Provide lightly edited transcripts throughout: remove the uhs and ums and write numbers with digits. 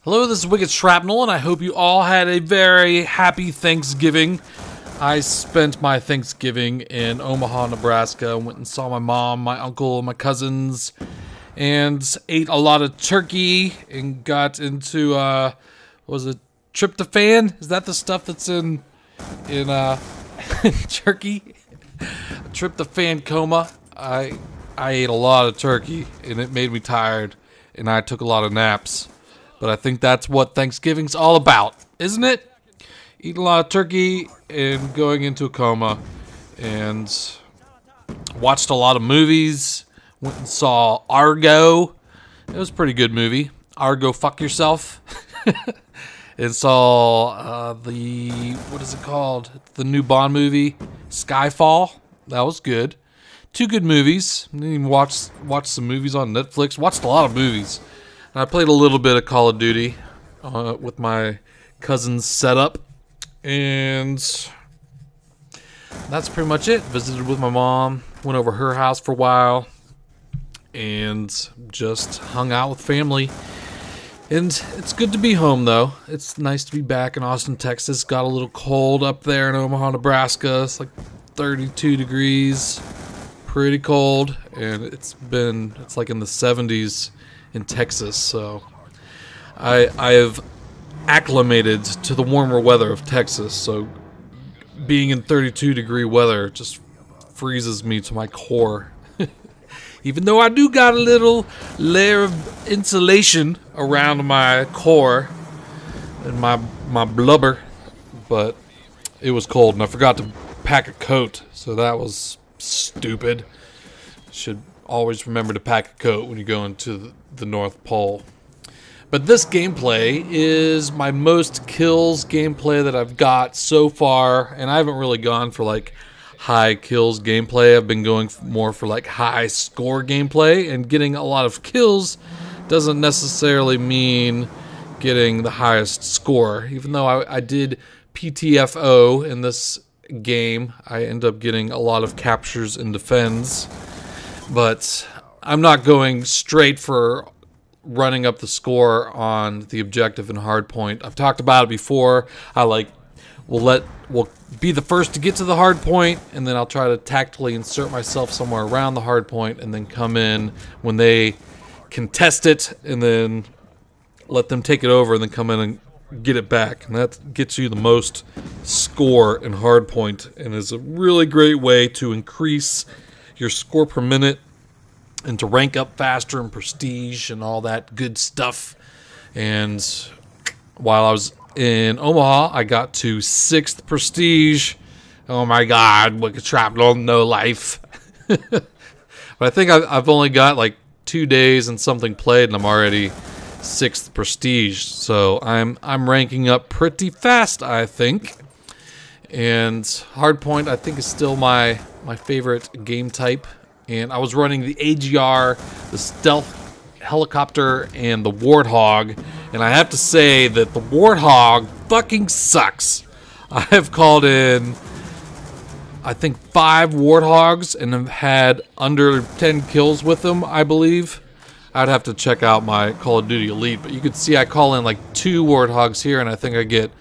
Hello, this is Wicked Shrapnel, and I hope you all had a very happy Thanksgiving. I spent my Thanksgiving in Omaha, Nebraska. Went and saw my mom, my uncle, my cousins, and ate a lot of turkey and got into, what was it, tryptophan? Is that the stuff that's in turkey? Tryptophan coma. I ate a lot of turkey, and it made me tired, and I took a lot of naps. But I think that's what Thanksgiving's all about, isn't it? Eating a lot of turkey and going into a coma. And watched a lot of movies. Went and saw Argo. It was a pretty good movie. Argo, fuck yourself. And saw what is it called? The new Bond movie, Skyfall. That was good. Two good movies. Didn't even watch some movies on Netflix. Watched a lot of movies. I played a little bit of Call of Duty with my cousin's setup, and that's pretty much it. Visited with my mom, went over her house for a while, and just hung out with family. And it's good to be home, though. It's nice to be back in Austin, Texas. Got a little cold up there in Omaha, Nebraska. It's like 32 degrees, pretty cold, and it's like in the 70s in Texas, so I have acclimated to the warmer weather of Texas, so being in 32-degree weather just freezes me to my core. Even though I do got a little layer of insulation around my core and my blubber, but it was cold and I forgot to pack a coat, so that was stupid. Should always remember to pack a coat when you go into the North Pole. But this gameplay is my most kills gameplay that I've got so far, and I haven't really gone for like high kills gameplay. I've been going more for like high score gameplay, and getting a lot of kills doesn't necessarily mean getting the highest score. Even though I did PTFO in this game, I end up getting a lot of captures and defends. But I'm not going straight for running up the score on the objective and hardpoint. I've talked about it before. We'll be the first to get to the hardpoint, and then I'll try to tactically insert myself somewhere around the hardpoint, and then come in when they contest it, and then let them take it over, and then come in and get it back. And that gets you the most score in hardpoint, and is a really great way to increase your score per minute and to rank up faster in prestige and all that good stuff. And while I was in Omaha, I got to 6th prestige. Oh my god, Wicked Shrapnel, no life. But I think I've only got like 2 days and something played, and I'm already 6th prestige. So I'm ranking up pretty fast, I think. And hardpoint, I think, is still my favorite game type. And I was running the AGR, the stealth helicopter, and the Warthog. And I have to say that the Warthog fucking sucks. I have called in, I think, 5 Warthogs and have had under 10 kills with them, I believe. I'd have to check out my Call of Duty Elite, but you could see I call in like 2 Warthogs here, and I think I get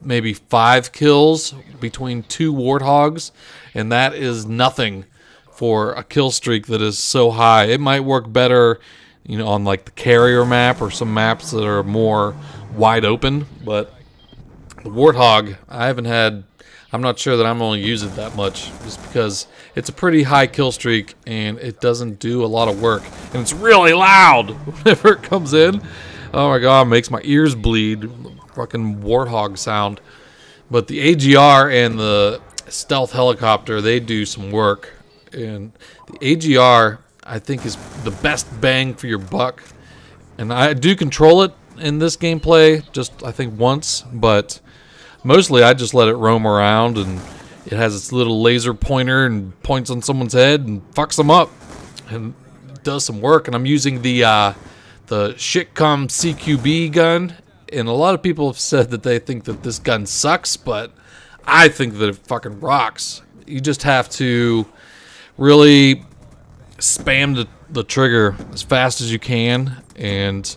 maybe 5 kills between 2 Warthogs, and that is nothing for a kill streak that is so high. It might work better, you know, on like the carrier map or some maps that are more wide open, but the Warthog, I'm not sure that I'm going to use it that much, just because it's a pretty high kill streak and it doesn't do a lot of work, and it's really loud whenever it comes in. Oh my god, it makes my ears bleed. Fucking Warthog sound. But the AGR and the stealth helicopter, they do some work. And the AGR, I think, is the best bang for your buck. And I do control it in this gameplay, just I think once, but mostly I just let it roam around, and it has its little laser pointer and points on someone's head and fucks them up and does some work. And I'm using the Shitcom CQB gun, and a lot of people have said that they think that this gun sucks, but I think that it fucking rocks. You just have to really spam the trigger as fast as you can, and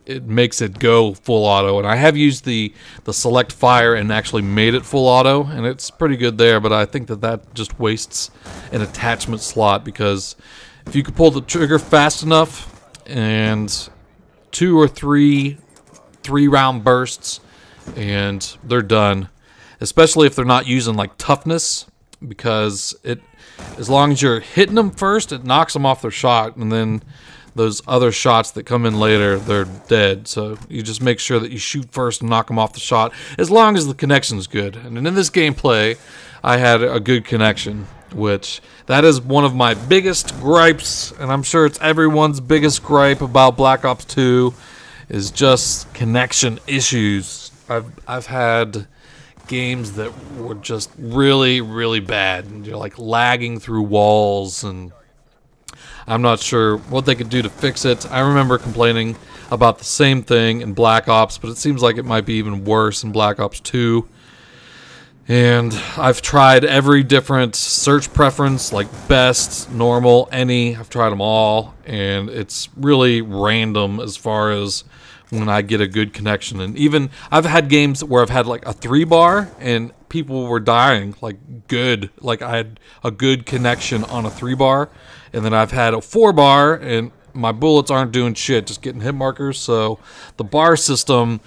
it makes it go full auto. And I have used the select fire and actually made it full auto, and it's pretty good there, but I think that just wastes an attachment slot, because if you could pull the trigger fast enough and 2 or 3 round bursts and they're done, especially if they're not using like toughness, because as long as you're hitting them first, it knocks them off their shot, and then those other shots that come in later, they're dead. So you just make sure that you shoot first and knock them off the shot, as long as the connection's good. And in this gameplay, I had a good connection, which that is one of my biggest gripes, and I'm sure it's everyone's biggest gripe about Black Ops 2, is just connection issues. I've had games that were just really, really bad, and you're like lagging through walls, and I'm not sure what they could do to fix it. I remember complaining about the same thing in Black Ops, but it seems like it might be even worse in Black Ops 2. And I've tried every different search preference, like best, normal, any. I've tried them all, and it's really random as far as when I get a good connection. And even I've had games where I've had like a 3-bar and people were dying, like good. Like I had a good connection on a 3-bar, and then I've had a 4-bar and my bullets aren't doing shit, just getting hit markers. So the bar system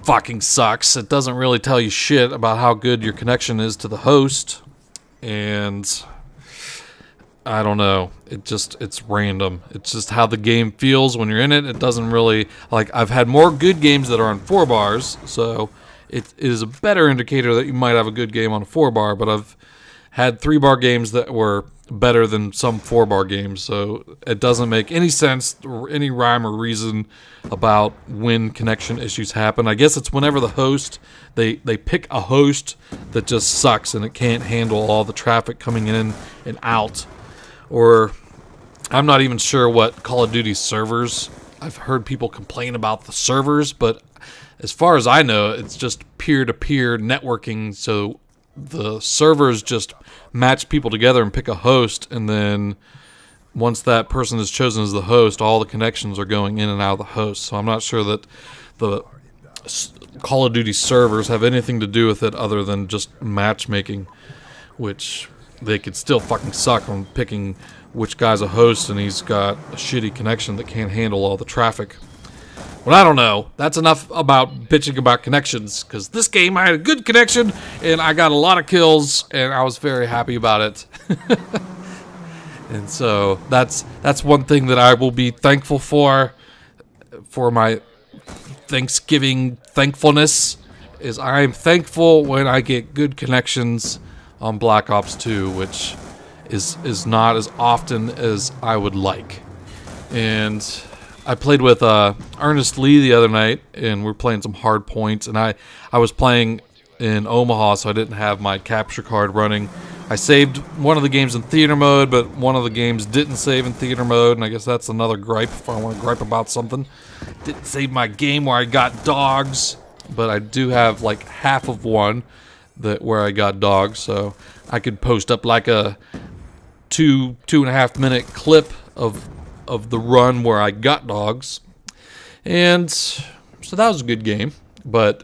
fucking sucks. It doesn't really tell you shit about how good your connection is to the host, and I don't know. It's random. It's just how the game feels when you're in it. It doesn't really, like, I've had more good games that are on 4 bars, so it is a better indicator that you might have a good game on a 4-bar, but I've had 3-bar games that were better than some 4-bar games, so it doesn't make any sense or any rhyme or reason about when connection issues happen. I guess it's whenever the host, they pick a host that just sucks and it can't handle all the traffic coming in and out. Or I'm not even sure what Call of Duty servers. I've heard people complain about the servers, but as far as I know, it's just peer-to-peer networking, so the servers just match people together and pick a host, and then once that person is chosen as the host, all the connections are going in and out of the host. So I'm not sure that the Call of Duty servers have anything to do with it other than just matchmaking, which they could still fucking suck on picking which guy's a host and he's got a shitty connection that can't handle all the traffic. But I don't know. That's enough about bitching about connections, because this game I had a good connection and I got a lot of kills and I was very happy about it. And so that's one thing that I will be thankful for my Thanksgiving thankfulness, is I am thankful when I get good connections on Black Ops 2, which is not as often as I would like. And I played with Ernest Lee the other night, and we're playing some hard points, and I was playing in Omaha, so I didn't have my capture card running. I saved one of the games in theater mode, but one of the games didn't save in theater mode, and I guess that's another gripe if I want to gripe about something. Didn't save my game where I got dogs, but I do have like half of one where I got dogs, so I could post up like a 2.5 minute clip of the run where I got dogs. And so that was a good game, but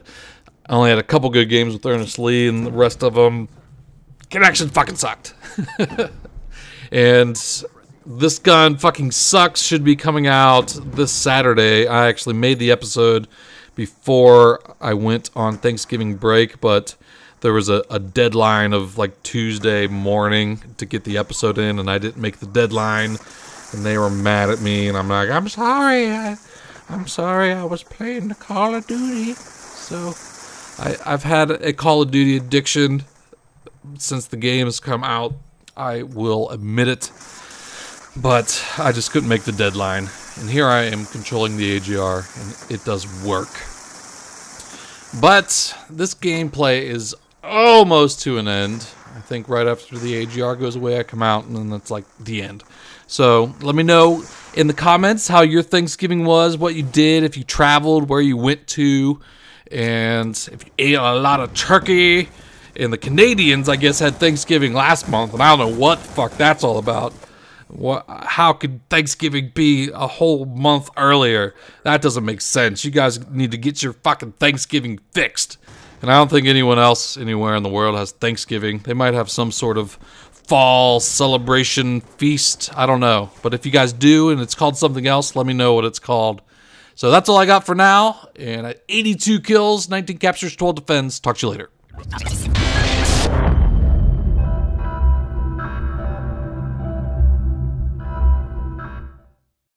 I only had a couple good games with Ernest Lee, and the rest of them, connection fucking sucked. And This Gun Fucking Sucks should be coming out this Saturday. I actually made the episode before I went on Thanksgiving break, but there was a deadline of like Tuesday morning to get the episode in, and I didn't make the deadline, and they were mad at me, and I'm like, I'm sorry, I was playing the Call of Duty. So I've had a Call of Duty addiction since the game has come out. I will admit it, but I just couldn't make the deadline, and here I am controlling the AGR, and it does work. But this gameplay is almost to an end. I think right after the AGR goes away, I come out, and then that's like the end. So let me know in the comments how your Thanksgiving was, what you did, if you traveled, where you went to, and if you ate a lot of turkey. And the Canadians, I guess, had Thanksgiving last month, and I don't know what the fuck that's all about. What? How could Thanksgiving be a whole month earlier? That doesn't make sense. You guys need to get your fucking Thanksgiving fixed. And I don't think anyone else anywhere in the world has Thanksgiving. They might have some sort of fall celebration feast. I don't know. But if you guys do and it's called something else, let me know what it's called. So that's all I got for now. And at 82 kills, 19 captures, 12 defends. Talk to you later.